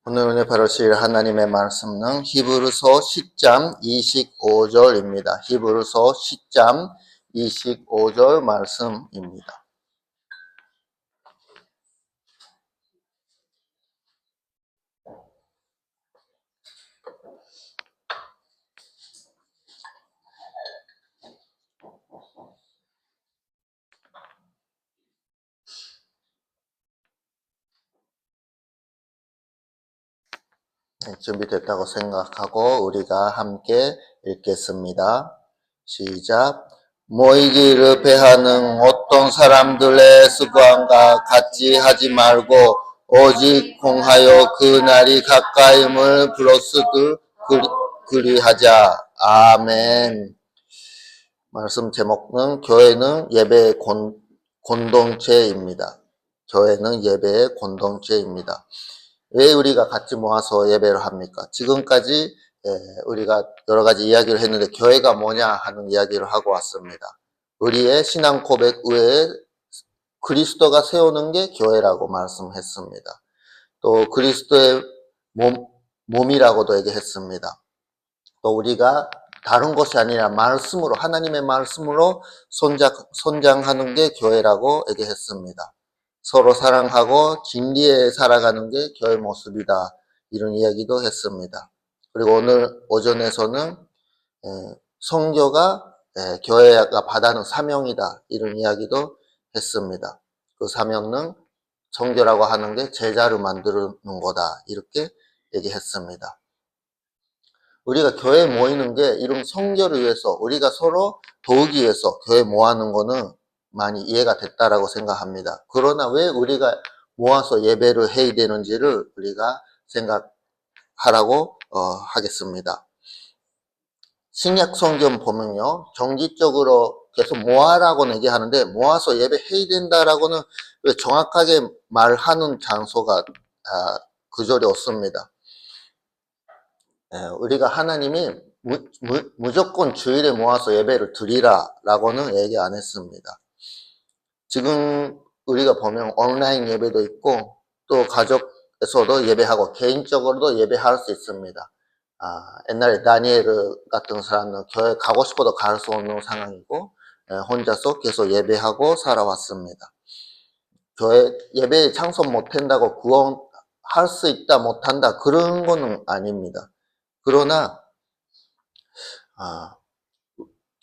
오늘 은혜 바르실 하나님의 말씀은 히브리서 10장 25절입니다. 히브리서 10장 25절 말씀입니다. 준비됐다고 생각하고 우리가 함께 읽겠습니다. 시작. 모이기를 패하는 어떤 사람들의 습관과 같이 하지 말고 오직 공하여 그 날이 가까임을 부르스들 그리하자. 아멘. 말씀 제목은 교회는 예배의 공동체입니다. 교회는 예배의 공동체입니다. 왜 우리가 같이 모아서 예배를 합니까? 지금까지 우리가 여러 가지 이야기를 했는데 교회가 뭐냐 하는 이야기를 하고 왔습니다. 우리의 신앙 고백 외에 그리스도가 세우는 게 교회라고 말씀했습니다. 또 그리스도의 몸이라고도 얘기했습니다. 또 우리가 다른 것이 아니라 말씀으로, 하나님의 말씀으로 선장하는 게 교회라고 얘기했습니다. 서로 사랑하고 진리에 살아가는 게 교회 모습이다. 이런 이야기도 했습니다. 그리고 오늘 오전에서는 성교가 교회가 받아는 사명이다. 이런 이야기도 했습니다. 그 사명은 성교라고 하는 게 제자를 만드는 거다. 이렇게 얘기했습니다. 우리가 교회에 모이는 게 이런 성교를 위해서 우리가 서로 도우기 위해서 교회 모아는 거는 많이 이해가 됐다라고 생각합니다. 그러나 왜 우리가 모아서 예배를 해야 되는지를 우리가 생각하라고 하겠습니다. 신약 성경 보면요, 정기적으로 계속 모아라고 얘기하는데 모아서 예배해야 된다라고는 정확하게 말하는 장소가 구절이 없습니다. 우리가 하나님이 무조건 주일에 모아서 예배를 드리라라고는 얘기 안 했습니다. 지금 우리가 보면 온라인 예배도 있고 또 가족에서도 예배하고 개인적으로도 예배할 수 있습니다. 옛날에 다니엘 같은 사람은 교회 가고 싶어도 갈 수 없는 상황이고 혼자서 계속 예배하고 살아왔습니다. 교회 예배에 참석 못한다고 구원할 수 있다 못한다 그런 거는 아닙니다. 그러나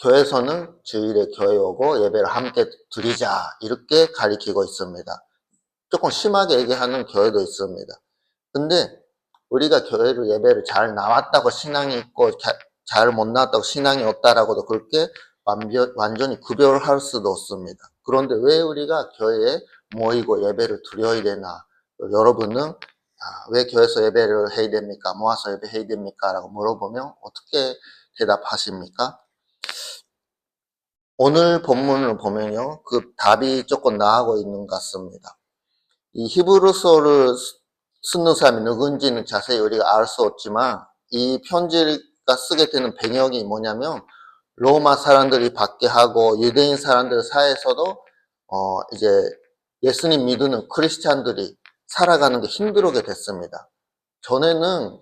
교회에서는 주일에 교회 오고 예배를 함께 드리자 이렇게 가리키고 있습니다. 조금 심하게 얘기하는 교회도 있습니다. 근데 우리가 교회를 예배를 잘 나왔다고 신앙이 있고 잘 못 나왔다고 신앙이 없다라고도 그렇게 완전히 구별할 수도 없습니다. 그런데 왜 우리가 교회에 모이고 예배를 드려야 되나? 여러분은 왜 교회에서 예배를 해야 됩니까? 모아서 예배해야 됩니까? 라고 물어보면 어떻게 대답하십니까? 오늘 본문을 보면요, 그 답이 조금 나하고 있는 것 같습니다. 이 히브리서를 쓰는 사람이 누군지는 자세히 우리가 알 수 없지만 이 편지가 쓰게 되는 배경이 뭐냐면 로마 사람들이 받게 하고 유대인 사람들 사이에서도 이제 예수님 믿는 크리스찬들이 살아가는 게 힘들게 됐습니다. 전에는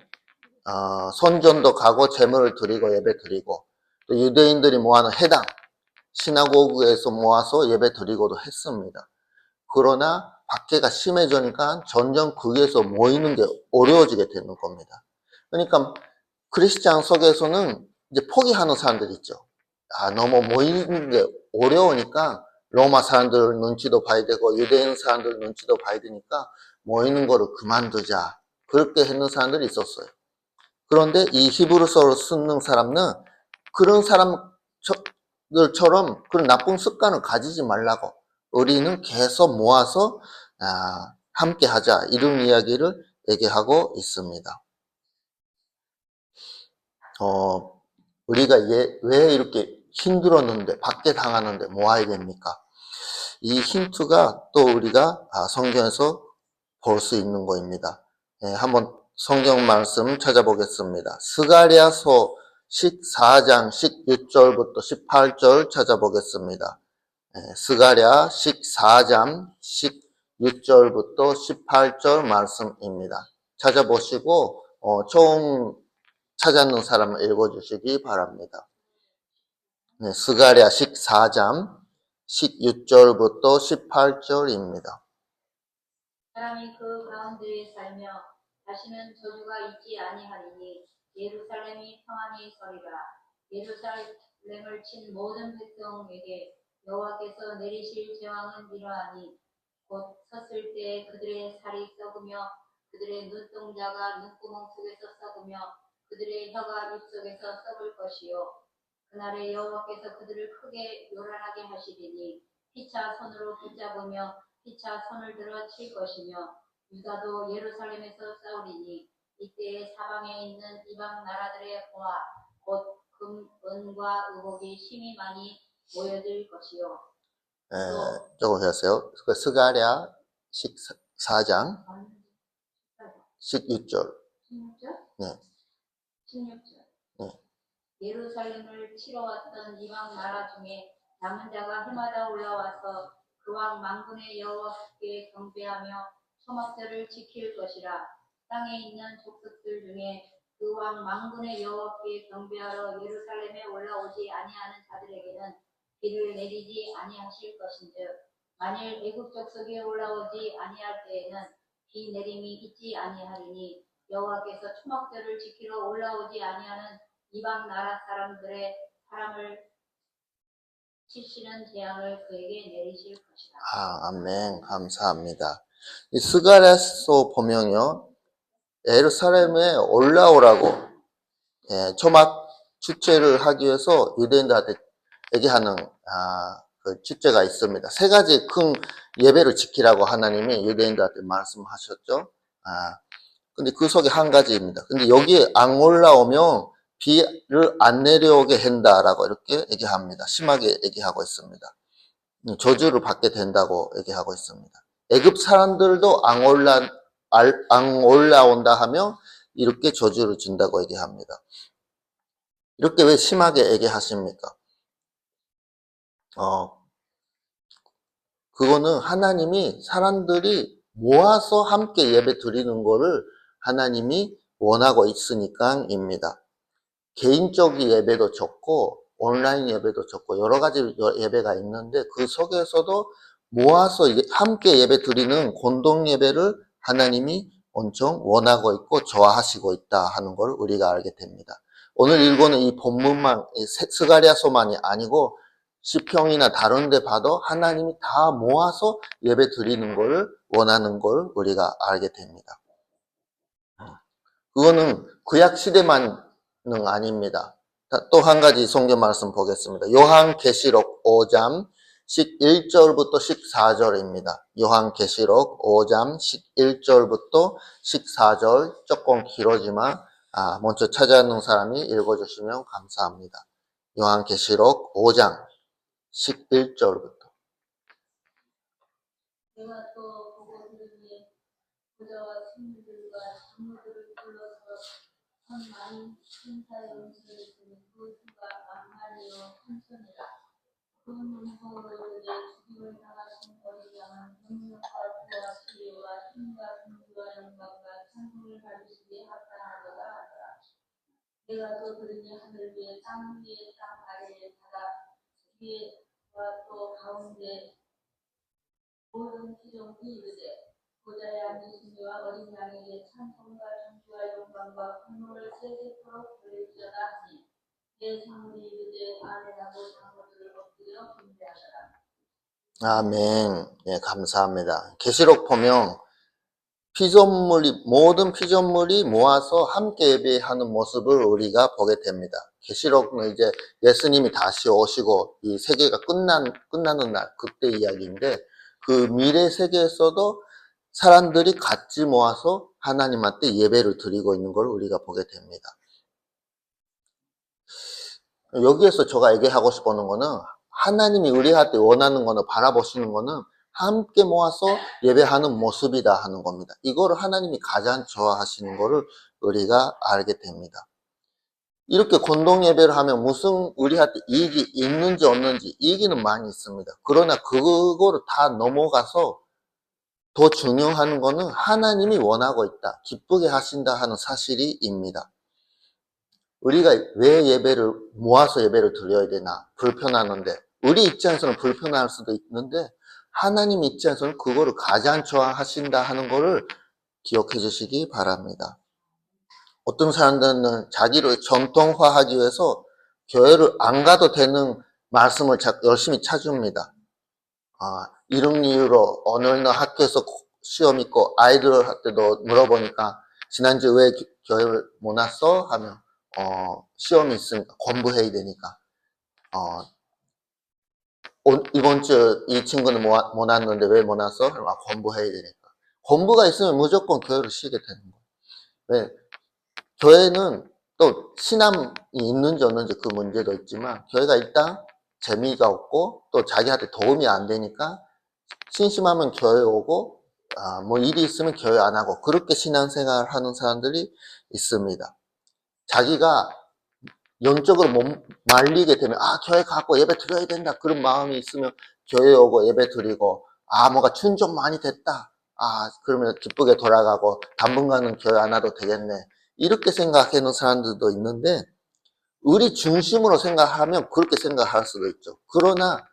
선전도 가고 제물을 드리고 예배 드리고 또 유대인들이 모아놓은 회당 시나고그에서 모아서 예배 드리고도 했습니다. 그러나 박해가 심해지니까 점점 거기에서 모이는 게 어려워지게 되는 겁니다. 그러니까 크리스찬 속에서는 이제 포기하는 사람들이 있죠. 너무 모이는 게 어려우니까 로마 사람들 눈치도 봐야 되고 유대인 사람들 눈치도 봐야 되니까 모이는 거를 그만두자. 그렇게 했는 사람들이 있었어요. 그런데 이 히브리서를 쓰는 사람은 그런 사람들처럼 그런 나쁜 습관을 가지지 말라고 우리는 계속 모아서 함께 하자 이런 이야기를 얘기하고 있습니다. 우리가 왜 이렇게 힘들었는데 밖에 당하는데 모아야 됩니까? 이 힌트가 또 우리가 성경에서 볼 수 있는 거입니다. 한번 성경 말씀 찾아보겠습니다. 스가랴서 14장 16절부터 18절 찾아보겠습니다. 스가랴 14장 16절부터 18절 말씀입니다. 찾아보시고 처음 찾았는 사람을 읽어주시기 바랍니다. 네, 스가랴 14장 16절부터 18절입니다. 사람이 그 가운데에 살며 다시는 저주가 있지 아니하리니 예루살렘이 평안히 서리라. 예루살렘을 친 모든 백성에게 여호와께서 내리실 재앙은 이러하니 곧 섰을 때에 그들의 살이 썩으며 그들의 눈동자가 눈구멍 속에서 썩으며 그들의 혀가 입속에서 썩을 것이요 그날에 여호와께서 그들을 크게 요란하게 하시리니 피차 손으로 붙잡으며 피차 손을 들어 칠 것이며 유다도 예루살렘에서 싸우리니 이때에 사방에 있는 이방 나라들의 보화 곧 금, 은과 의복이 심히 많이 모여들 것이요. 조금 하세요. 스가랴 14장 16절. 16절? 네. 16절. 네. 예루살렘을 치러 왔던 이방 나라 중에 남은 자가 해마다 올라와서 그 왕 만군의 여호와께 경배하며 초막절을 지킬 것이라. 땅에 있는 족속들 중에 그 왕 만군의 여호와께 경배하러 예루살렘에 올라오지 아니하는 자들에게는 비를 내리지 아니하실 것인즉 만일 애굽 족속에 올라오지 아니할 때에는 비 내림이 있지 아니하리니 여호와께서 초막절을 지키러 올라오지 아니하는 이방 나라 사람들의 사람을 치시는 재앙을 그에게 내리실 것이다. 아멘. 감사합니다. 이 스가랴서 보면요, 예루살렘에 올라오라고 초막 축제를 하기 위해서 유대인들에게 하는 그 축제가 있습니다. 세 가지 큰 예배를 지키라고 하나님이 유대인들한테 말씀하셨죠. 근데 그 속에 한 가지입니다. 근데 여기에 안 올라오면 비를 안 내려오게 한다라고 이렇게 얘기합니다. 심하게 얘기하고 있습니다. 저주를 받게 된다고 얘기하고 있습니다. 애굽 사람들도 안 올라온다 하면 이렇게 저주를 준다고 얘기합니다. 이렇게 왜 심하게 얘기하십니까? 그거는 하나님이 사람들이 모아서 함께 예배 드리는 거를 하나님이 원하고 있으니까입니다. 개인적인 예배도 좋고 온라인 예배도 좋고 여러 가지 예배가 있는데 그 속에서도 모아서 함께 예배 드리는 공동 예배를 하나님이 엄청 원하고 있고 좋아하시고 있다 하는 걸 우리가 알게 됩니다. 오늘 읽고는 이 본문만 스가랴서만이 아니고 시편이나 다른 데 봐도 하나님이 다 모아서 예배 드리는 걸 원하는 걸 우리가 알게 됩니다. 그거는 구약 시대만은 아닙니다. 또 한 가지 성경 말씀 보겠습니다. 요한계시록 5장 11절부터 14절입니다. 요한계시록 5장 11절부터 14절 조금 길어지만 먼저 찾아오는 사람이 읽어주시면 감사합니다. 요한계시록 5장 11절부터 내가 또 보고 들으니 부자와 신들과 장로들을 불러서 한 많은 천사의 음성을 듣는 그 수가 만만이요 한천이라. 그 문호를 내 죽임을 당하신 어린 양은 능력과 부와 지혜와 힘과 존귀와 영광과 찬송을 받으시기에 합당하도다 하더라. 내가 또 들으니 하늘 위에 땅 위에 땅 아래에 바다 위에와 또 가운데 모든 피종이 이르되 보좌에 앉으신 이와 어린 양에게 찬송과 존귀와 영광과 분노를 세세토록 돌릴지어다 하니 내 성물이 이르되 아멘하고 장로들을 엎드려 경배하더라. 아멘. 예, 감사합니다. 계시록 보면 모든 피조물이 모아서 함께 예배하는 모습을 우리가 보게 됩니다. 계시록은 이제 예수님이 다시 오시고 이 세계가 끝나는 날, 그때 이야기인데 그 미래 세계에서도 사람들이 같이 모아서 하나님한테 예배를 드리고 있는 걸 우리가 보게 됩니다. 여기에서 제가 얘기하고 싶은 거는 하나님이 우리한테 원하는 거는 바라보시는 거는 함께 모아서 예배하는 모습이다 하는 겁니다. 이거를 하나님이 가장 좋아하시는 거를 우리가 알게 됩니다. 이렇게 공동 예배를 하면 무슨 우리한테 이익이 있는지 없는지 이익은 많이 있습니다. 그러나 그거를 다 넘어가서 더 중요한 거는 하나님이 원하고 있다, 기쁘게 하신다 하는 사실입니다. 우리가 왜 예배를 모아서 예배를 드려야 되나? 불편하는데, 우리 입장에서는 불편할 수도 있는데 하나님 입장에서는 그거를 가장 좋아하신다 하는 거를 기억해 주시기 바랍니다. 어떤 사람들은 자기를 전통화하기 위해서 교회를 안 가도 되는 말씀을 열심히 찾습니다. 이런 이유로 오늘 학교에서 시험 있고 아이들한테도 물어보니까 지난주 왜 교회를 못 왔어? 하면 시험이 있으니까 공부해야 되니까 이번 주 이 친구는 못 왔는데 왜 못 왔어? 그럼 공부해야 되니까. 공부가 있으면 무조건 교회를 쉬게 되는 거예요. 왜? 교회는 또 신앙이 있는지 없는지 그 문제도 있지만 교회가 일단 재미가 없고 또 자기한테 도움이 안 되니까 심심하면 교회 오고 뭐 일이 있으면 교회 안 하고 그렇게 신앙생활 하는 사람들이 있습니다. 자기가 영적으로 못 말리게 되면 교회 가고 예배 드려야 된다 그런 마음이 있으면 교회 오고 예배 드리고 뭔가 충전 많이 됐다 그러면 기쁘게 돌아가고 당분간은 교회 안 와도 되겠네 이렇게 생각하는 사람들도 있는데 우리 중심으로 생각하면 그렇게 생각할 수도 있죠. 그러나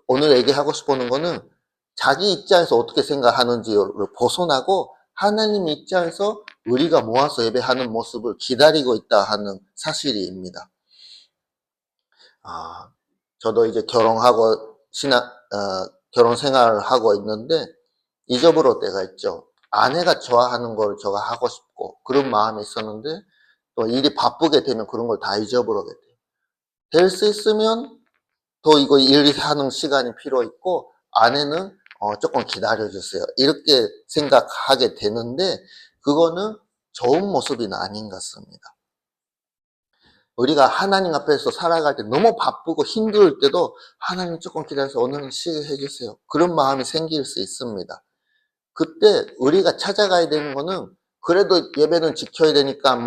오늘 얘기하고 싶은 거는 자기 입장에서 어떻게 생각하는지를 벗어나고 하나님 입장에서 우리가 모아서 예배하는 모습을 기다리고 있다 하는 사실입니다. 저도 이제 결혼하고 결혼 생활을 하고 있는데 잊어버릴 때가 있죠. 아내가 좋아하는 걸 제가 하고 싶고 그런 마음이 있었는데 또 일이 바쁘게 되면 그런 걸 다 잊어버리게 돼요. 될 수 있으면 또 이거 일하는 시간이 필요 있고 아내는 조금 기다려주세요. 이렇게 생각하게 되는데 그거는 좋은 모습은 아닌 것 같습니다. 우리가 하나님 앞에서 살아갈 때 너무 바쁘고 힘들 때도 하나님 조금 기다려서 오늘은 쉬게 해주세요. 그런 마음이 생길 수 있습니다. 그때 우리가 찾아가야 되는 거는 그래도 예배는 지켜야 되니까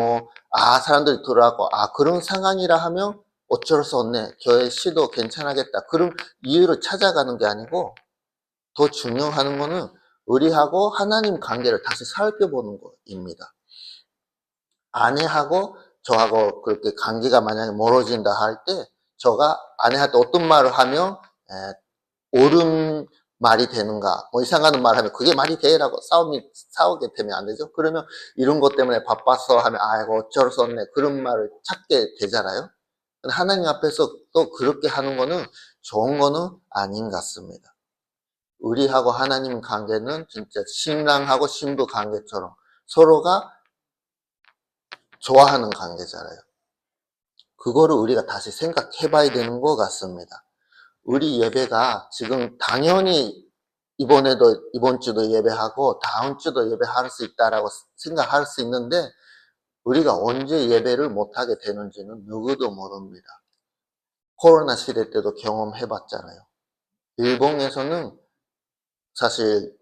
사람들이 들어가고 그런 상황이라 하면 어쩔 수 없네. 교회 쉬도 괜찮겠다. 그런 이유를 찾아가는 게 아니고 더 중요한 거는 우리하고 하나님 관계를 다시 살펴보는 것입니다. 아내하고 저하고 그렇게 관계가 만약에 멀어진다 할 때 저가 아내한테 어떤 말을 하면 옳은 말이 되는가 이상한 말 하면 그게 말이 돼라고 싸우게 되면 안 되죠. 그러면 이런 것 때문에 바빠서 하면 아이고 어쩔 수 없네 그런 말을 찾게 되잖아요. 하나님 앞에서 또 그렇게 하는 거는 좋은 거는 아닌 것 같습니다. 우리하고 하나님 관계는 진짜 신랑하고 신부 관계처럼 서로가 좋아하는 관계잖아요. 그거를 우리가 다시 생각해 봐야 되는 것 같습니다. 우리 예배가 지금 당연히 이번 주도 예배하고 다음 주도 예배할 수 있다라고 생각할 수 있는데 우리가 언제 예배를 못하게 되는지는 누구도 모릅니다. 코로나 시대 때도 경험해 봤잖아요. 일본에서는 사실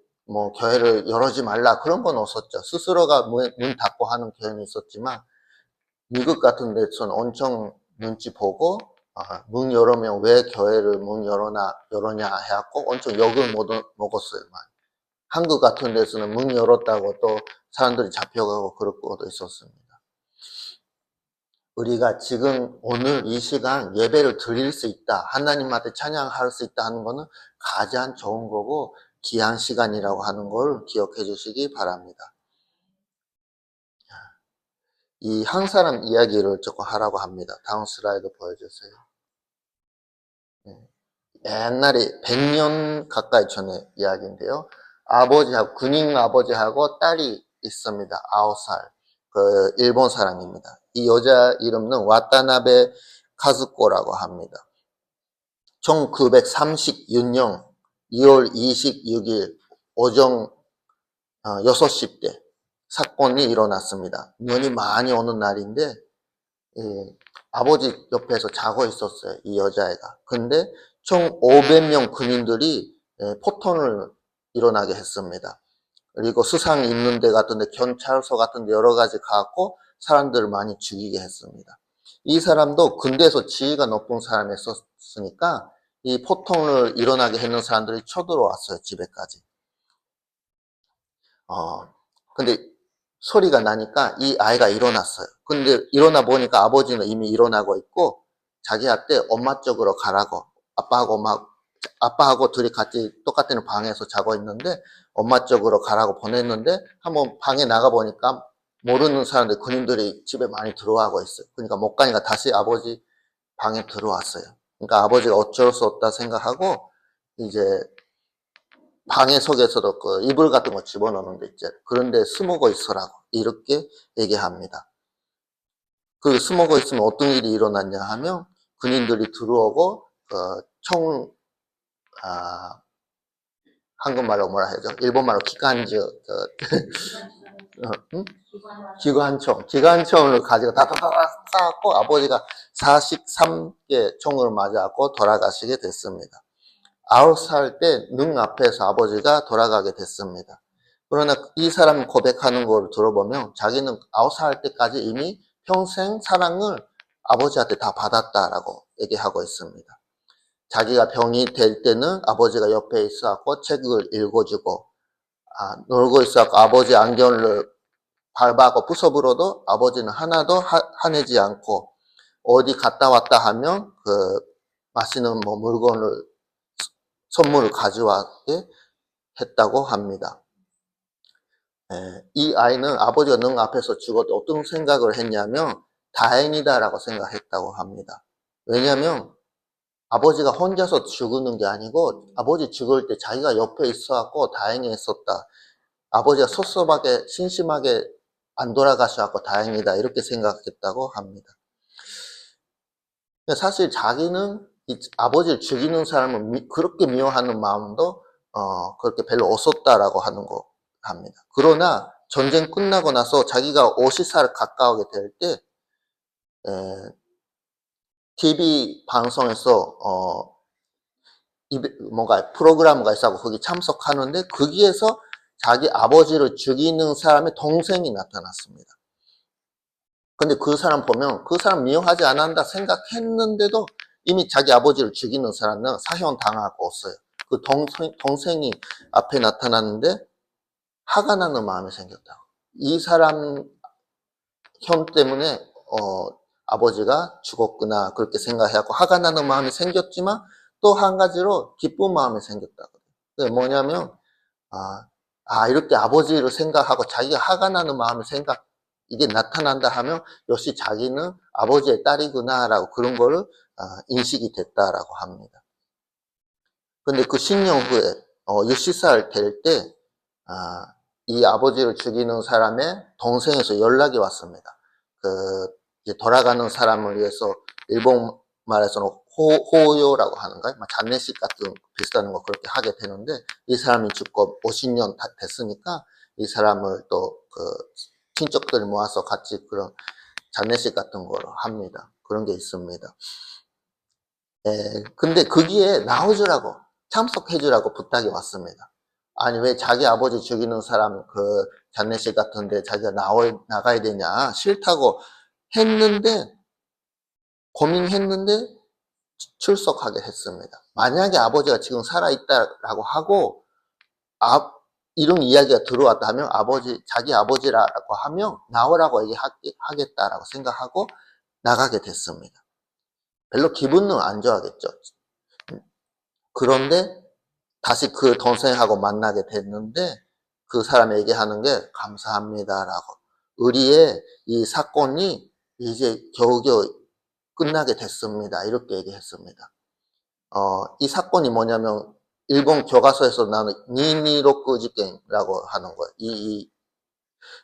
교회를 열지 말라 그런 건 없었죠. 스스로가 문 닫고 하는 교회는 있었지만 미국 같은 데서는 엄청 눈치 보고 문 열으면 왜 교회를 문 열었냐 해갖고 엄청 욕을 먹었어요. 한국 같은 데서는 문 열었다고 또 사람들이 잡혀가고 그럴 것도 있었습니다. 우리가 지금 오늘 이 시간 예배를 드릴 수 있다, 하나님한테 찬양할 수 있다 하는 거는 가장 좋은 거고 귀한 시간이라고 하는 걸 기억해 주시기 바랍니다. 이 한 사람 이야기를 조금 하라고 합니다. 다음 슬라이드 보여주세요. 옛날에 100년 가까이 전에 이야기인데요. 군인 아버지하고 딸이 있습니다. 9살. 그 일본 사람입니다. 이 여자 이름은 와타나베 카즈코라고 합니다. 1936년 2월 26일 오전 6시 때 사건이 일어났습니다. 눈이 많이 오는 날인데 아버지 옆에서 자고 있었어요. 이 여자애가. 근데 총 500명 군인들이 포ton을 일어나게 했습니다. 그리고 수상 있는 데 같은데 경찰서 같은 데 여러 가지 가고 사람들을 많이 죽이게 했습니다. 이 사람도 군대에서 지위가 높은 사람이었으니까 이 포통을 일어나게 했는 사람들이 쳐들어왔어요. 집에까지. 근데 소리가 나니까 이 아이가 일어났어요. 근데 일어나 보니까 아버지는 이미 일어나고 있고 자기한테 엄마 쪽으로 가라고 아빠하고 둘이 같이 똑같은 방에서 자고 있는데 엄마 쪽으로 가라고 보냈는데 한번 방에 나가 보니까 모르는 사람들 군인들이 집에 많이 들어와고 있어요. 그러니까 못 가니까 다시 아버지 방에 들어왔어요. 그러니까 아버지가 어쩔 수 없다 생각하고 이제 방에 속에서도 그 이불 같은 거 집어넣는 데 있죠. 그런데 숨어고 있으라고 이렇게 얘기합니다. 그 숨어고 있으면 어떤 일이 일어났냐 하면 군인들이 들어오고 아, 한국말로 뭐라 해야죠? 일본말로 기관지 응? 기관총을 가지고 다다다닥 쌓았고 아버지가 43개 총을 맞아갖고 돌아가시게 됐습니다. 9살 때 눈 앞에서 아버지가 돌아가게 됐습니다. 그러나 이 사람 고백하는 걸 들어보면 자기는 9살 때까지 이미 평생 사랑을 아버지한테 다 받았다라고 얘기하고 있습니다. 자기가 병이 될 때는 아버지가 옆에 있어갖고 책을 읽어주고, 놀고 있어갖고 아버지 안경을 밟아고 부숴불어도 아버지는 하나도 화내지 않고, 어디 갔다 왔다 하면 맛있는 물건을 선물을 가져왔게 했다고 합니다. 이 아이는 아버지가 능 앞에서 죽어도 어떤 생각을 했냐면 다행이다라고 생각했다고 합니다. 왜냐하면 아버지가 혼자서 죽는 게 아니고 아버지 죽을 때 자기가 옆에 있어갖고 다행했었다. 아버지가 섭섭하게 심심하게 안 돌아가셔갖고 다행이다 이렇게 생각했다고 합니다. 사실 자기는 아버지를 죽이는 사람을 그렇게 미워하는 마음도 그렇게 별로 없었다라고 하는 거 합니다. 그러나 전쟁 끝나고 나서 자기가 50살 가까우게 될 때 TV 방송에서 뭔가 프로그램가 있어서 거기 참석하는데 거기에서 자기 아버지를 죽이는 사람의 동생이 나타났습니다. 근데 그 사람 보면 그 사람 미워하지 않는다 생각했는데도 이미 자기 아버지를 죽이는 사람은 사형 당하고 없어요. 그 동생이 앞에 나타났는데 화가 나는 마음이 생겼다고. 이 사람 형 때문에 아버지가 죽었구나 그렇게 생각해갖고 화가 나는 마음이 생겼지만 또 한 가지로 기쁜 마음이 생겼다고. 그게 뭐냐면 이렇게 아버지를 생각하고 자기가 화가 나는 마음이 이게 나타난다 하면 역시 자기는 아버지의 딸이구나라고 그런 거를 인식이 됐다라고 합니다. 근데 그 10년 후에 60살 될 때 이 아버지를 죽이는 사람의 동생에서 연락이 왔습니다. 이제 돌아가는 사람을 위해서 일본 말에서는 호요라고 하는가? 장례식 같은 비슷한 거 그렇게 하게 되는데 이 사람이 죽고 50년 됐으니까 이 사람을 또 친척들 모아서 같이 그런 장례식 같은 거를 합니다. 그런 게 있습니다. 근데 거기에 나오주라고 참석해주라고 부탁이 왔습니다. 아니 왜 자기 아버지 죽이는 사람 장례식 같은데 자기가 나가야 되냐 싫다고 했는데 고민했는데 출석하게 했습니다. 만약에 아버지가 지금 살아있다라고 하고 이런 이야기가 들어왔다 하면 자기 아버지라고 하면 나오라고 얘기하겠다라고 생각하고 나가게 됐습니다. 별로 기분은 안 좋아하겠죠. 그런데 다시 그 동생하고 만나게 됐는데 그 사람이 얘기하는 게 감사합니다라고. 우리의 이 사건이 이제 겨우겨우 끝나게 됐습니다. 이렇게 얘기했습니다. 이 사건이 뭐냐면 일본 교과서에서 나오는 니니로쿠事件이라고 하는 거예요.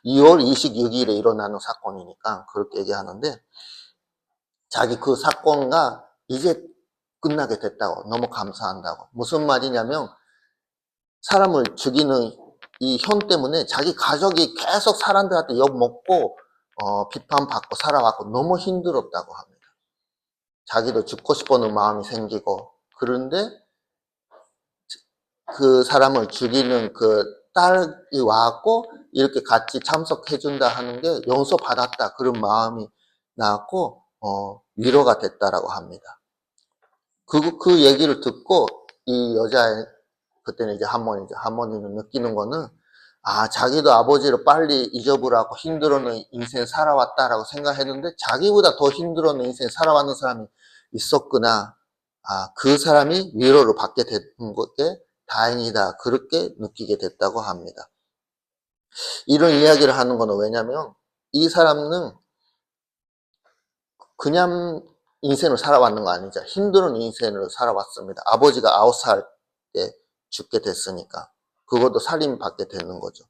2월 26일에 일어나는 사건이니까 그렇게 얘기하는데 자기 그 사건과 이제 끝나게 됐다고 너무 감사한다고. 무슨 말이냐면 사람을 죽이는 이 현 때문에 자기 가족이 계속 사람들한테 욕먹고 비판받고 살아왔고 너무 힘들었다고 합니다. 자기도 죽고 싶어하는 마음이 생기고 그런데 그 사람을 죽이는 그 딸이 와갖고 이렇게 같이 참석해준다 하는 게 용서받았다 그런 마음이 나왔고 위로가 됐다라고 합니다. 그 얘기를 듣고 이 여자의 그때는 이제 할머니는 느끼는 거는 자기도 아버지를 빨리 잊어버리고 힘들어하는 인생 살아왔다라고 생각했는데 자기보다 더 힘들어하는 인생 살아왔는 사람이 있었구나. 그 사람이 위로를 받게 된 것에 다행이다. 그렇게 느끼게 됐다고 합니다. 이런 이야기를 하는 거는 왜냐면 이 사람은 그냥 인생을 살아왔는 거 아니죠. 힘든 인생을 살아왔습니다. 아버지가 9살 때 죽게 됐으니까. 그것도 살인 받게 되는 거죠.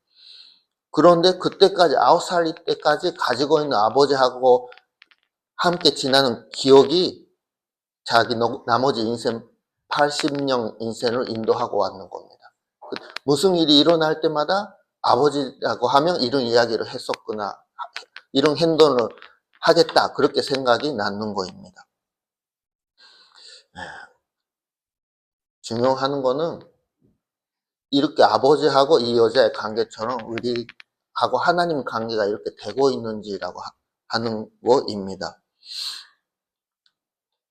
그런데 그때까지 9살 때까지 가지고 있는 아버지하고 함께 지나는 기억이 자기 나머지 인생 80년 인생을 인도하고 왔는 겁니다. 무슨 일이 일어날 때마다 아버지라고 하면 이런 이야기를 했었구나. 이런 행동을 하겠다. 그렇게 생각이 나는 거입니다. 중요한 거는 이렇게 아버지하고 이 여자의 관계처럼 우리하고 하나님 관계가 이렇게 되고 있는지라고 하는 거입니다.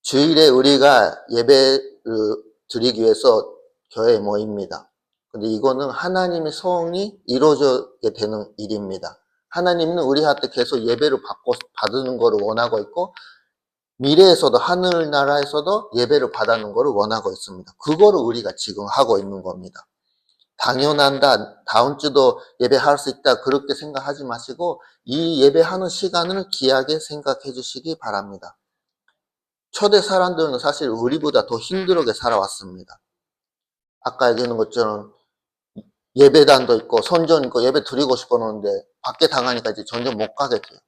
주일에 우리가 예배를 드리기 위해서 교회에 모입니다. 근데 이거는 하나님의 성이 이루어지게 되는 일입니다. 하나님은 우리한테 계속 예배를 받는 것을 원하고 있고 미래에서도 하늘나라에서도 예배를 받는 것을 원하고 있습니다. 그거를 우리가 지금 하고 있는 겁니다. 당연한다, 다음 주도 예배할 수 있다 그렇게 생각하지 마시고 이 예배하는 시간을 귀하게 생각해 주시기 바랍니다. 초대 사람들은 사실 우리보다 더 힘들게 살아왔습니다. 아까 얘기하는 것처럼 예배단도 있고 선전 있고 예배 드리고 싶었는데 밖에 당하니까 이제 전쟁 못 가게 돼요.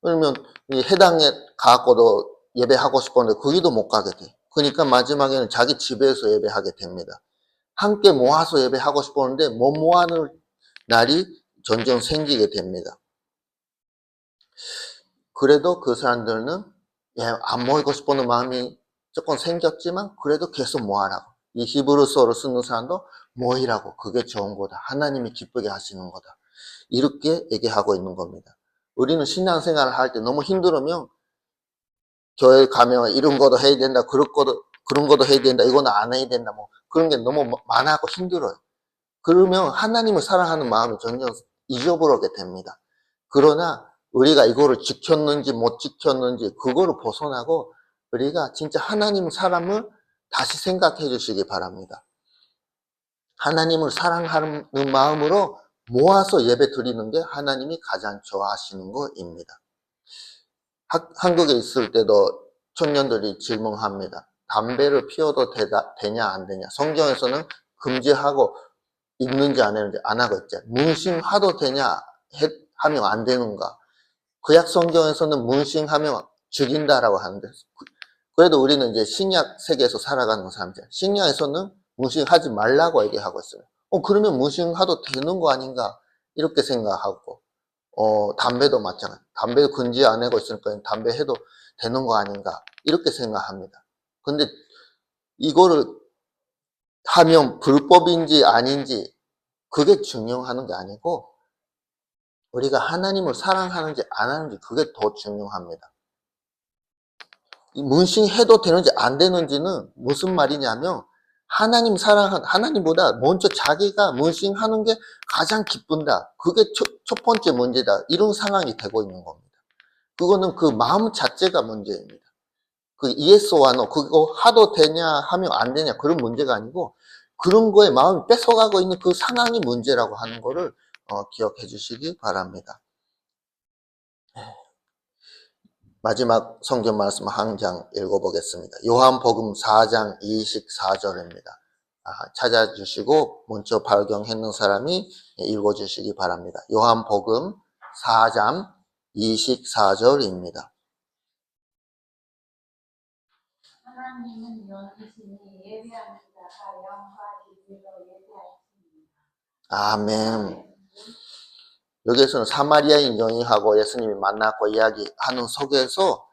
그러면 이 해당에 가고도 예배하고 싶었는데 거기도 못 가게 돼. 그러니까 마지막에는 자기 집에서 예배하게 됩니다. 함께 모아서 예배하고 싶었는데 못 모아는 날이 점점 생기게 됩니다. 그래도 그 사람들은 안 모이고 싶어하는 마음이 조금 생겼지만 그래도 계속 모아라고. 이 히브리서를 쓰는 사람도 모이라고. 그게 좋은 거다. 하나님이 기쁘게 하시는 거다. 이렇게 얘기하고 있는 겁니다. 우리는 신앙생활을 할 때 너무 힘들으면 교회 가면 이런 것도 해야 된다. 그런 것도 해야 된다. 이거는 안 해야 된다. 뭐 그런 게 너무 많아고 힘들어요. 그러면 하나님을 사랑하는 마음이 점점 잊어버리게 됩니다. 그러나 우리가 이거를 지켰는지 못 지켰는지 그거를 벗어나고 우리가 진짜 하나님 사람을 다시 생각해 주시기 바랍니다. 하나님을 사랑하는 마음으로 모아서 예배 드리는 게 하나님이 가장 좋아하시는 것입니다. 한국에 있을 때도 청년들이 질문합니다. 담배를 피워도 되냐 안 되냐. 성경에서는 금지하고 있는지 안 했는지 안 하고 있죠. 문신하도 되냐 하면 안 되는가. 구약 성경에서는 문신하면 죽인다라고 하는데 그래도 우리는 이제 신약 세계에서 살아가는 사람들. 신약에서는 문신하지 말라고 얘기하고 있어요. 그러면 문신하도 되는 거 아닌가 이렇게 생각하고 담배도 마찬가지. 담배도 금지 안 하고 있으니까 담배 해도 되는 거 아닌가 이렇게 생각합니다. 근데 이거를 하면 불법인지 아닌지 그게 중요한 게 아니고 우리가 하나님을 사랑하는지 안 하는지 그게 더 중요합니다. 문신해도 되는지 안 되는지는 무슨 말이냐면 하나님보다 먼저 자기가 문신하는 게 가장 기쁜다. 그게 첫 번째 문제다. 이런 상황이 되고 있는 겁니다. 그거는 그 마음 자체가 문제입니다. 그 예수와 너 그거 하도 되냐 하면 안 되냐 그런 문제가 아니고 그런 거에 마음이 뺏어가고 있는 그 상황이 문제라고 하는 거를 기억해 주시기 바랍니다. 마지막 성경 말씀 한 장 읽어보겠습니다. 요한복음 4장 24절입니다. 찾아주시고 먼저 발견했는 사람이 읽어주시기 바랍니다. 요한복음 4장 24절입니다. 하나님은 영이시니 예배하는 자가 영과 진리로 예배하십니다. 아멘. 여기에서는 사마리아인 여인하고 예수님이 만났고 이야기하는 속에서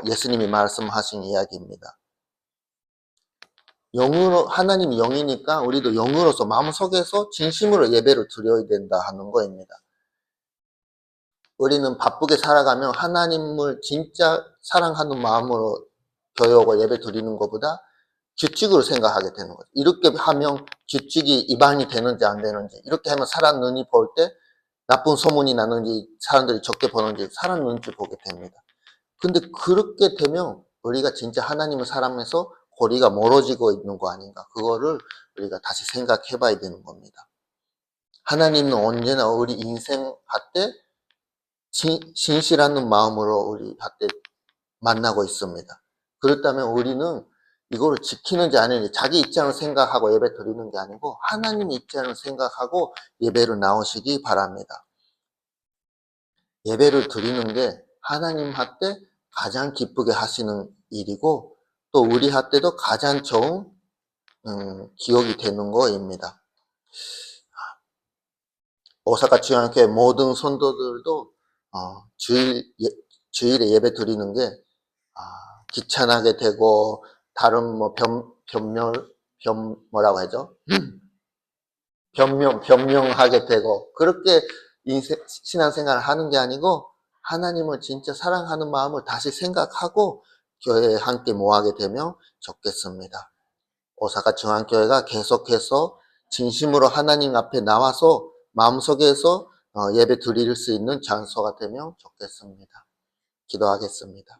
예수님이 말씀하신 이야기입니다. 영으로 하나님이 영이니까 우리도 영으로서 마음속에서 진심으로 예배를 드려야 된다 하는 거입니다. 우리는 바쁘게 살아가면 하나님을 진짜 사랑하는 마음으로 교회하고 예배 드리는 것보다 규칙으로 생각하게 되는 거죠. 이렇게 하면 규칙이 위반이 되는지 안 되는지, 이렇게 하면 사람 눈이 볼 때 나쁜 소문이 나는지, 사람들이 적게 보는지 사람 눈치 보게 됩니다. 근데 그렇게 되면 우리가 진짜 하나님을 사랑해서 거리가 멀어지고 있는 거 아닌가. 그거를 우리가 다시 생각해 봐야 되는 겁니다. 하나님은 언제나 우리 인생 할때 진실한 마음으로 우리 할때 만나고 있습니다. 그렇다면 우리는 이거를 지키는지 아닌지 자기 입장을 생각하고 예배 드리는 게 아니고 하나님 입장을 생각하고 예배를 나오시기 바랍니다. 예배를 드리는 게 하나님 할때 가장 기쁘게 하시는 일이고 또 우리 할때도 가장 좋은 기억이 되는 거입니다. 오사카 중앙교회 모든 성도들도 주일에 예배 드리는 게 귀찮게 되고 다른 뭐 뭐라고 하죠? 변명하게 되고 그렇게 신앙생활을 하는 게 아니고 하나님을 진짜 사랑하는 마음을 다시 생각하고 교회에 함께 모하게 되면 좋겠습니다. 오사카 중앙교회가 계속해서 진심으로 하나님 앞에 나와서 마음속에서 예배 드릴 수 있는 장소가 되면 좋겠습니다. 기도하겠습니다.